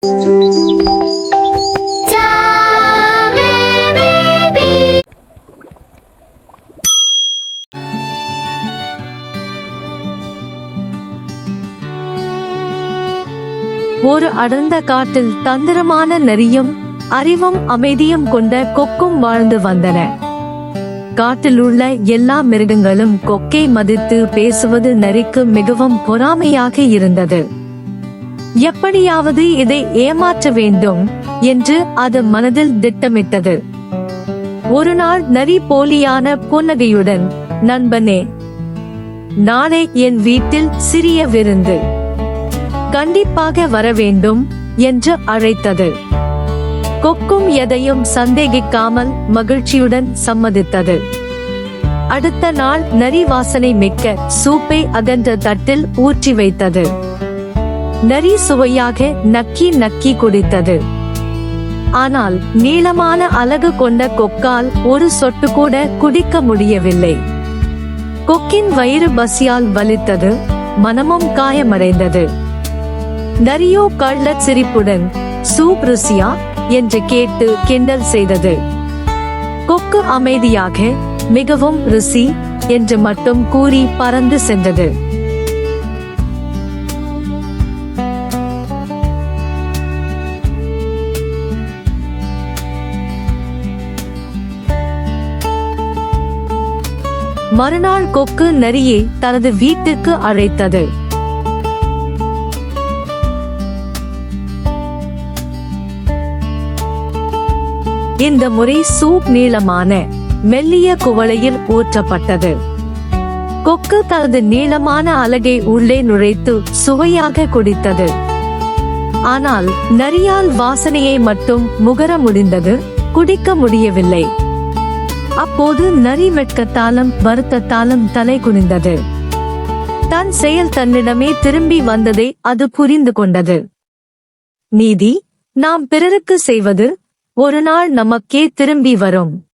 ஒரு அடர்ந்த காட்டில் தந்திரமான நரியும் அறிவும் அமைதியும் கொண்ட கொக்கும் வாழ்ந்து வந்தன. காட்டில் உள்ள எல்லா மிருகங்களும் கொக்கை மதித்து பேசுவது நரிக்கு மிகவும் பொறாமையாக இருந்தது. எப்படியாவது இதை ஏமாற்ற வேண்டும் என்று அது மனதில் திட்டமிட்டது. ஒரு நாள் நரி போலியான புன்னகையுடன், "நண்பனே, நாளை என் வீட்டில் சிறிய விருந்து, கண்டிப்பாக வர வேண்டும்" என்று அழைத்தது. கொக்கும் எதையும் சந்தேகிக்காமல் மகிழ்ச்சியுடன் சம்மதித்தது. அடுத்த நாள் நரி வாசனை மிக்க சூப்பை அகன்ற தட்டில் ஊற்றி வைத்தது. நரி சுவையாக நக்கி நக்கி குடித்தது. ஆனால் நீளமான அலகு கொண்ட கொக்கால் ஒரு சொட்டு கூட குடிக்க முடியவில்லை. கொக்கின் வயிறு பசியால் வலித்தது, மனமும் காயமடைந்தது. நரியோ கள்ளச் சிரிப்புடன், "சூப் ருசியா?" என்று கேட்டு கிண்டல் செய்தது. கொக்கு அமைதியாக, "மிகவும் ருசி" என்று மட்டும் கூறி பறந்து சென்றது. மறுநாள் கொக்கு நரியை தனது வீட்டுக்கு அழைத்தது. இந்த முறை சூப் நீளமான மெல்லிய குவளையில் ஊற்றப்பட்டது. கொக்கு தனது நீளமான அலகை உள்ளே நுழைத்து சுவையாக குடித்தது. ஆனால் நரியால் வாசனையை மட்டும் முகர முடிந்தது, குடிக்க முடியவில்லை. அப்போது நரி வெட்கத்தாலும் வருத்தத்தாலும் தலை குனிந்தது. தன் செயல் தன்னிடமே திரும்பி வந்ததை அது புரிந்து கொண்டது. நீதி, நாம் பிறருக்கு செய்வது ஒரு நாள் நமக்கே திரும்பி வரும்.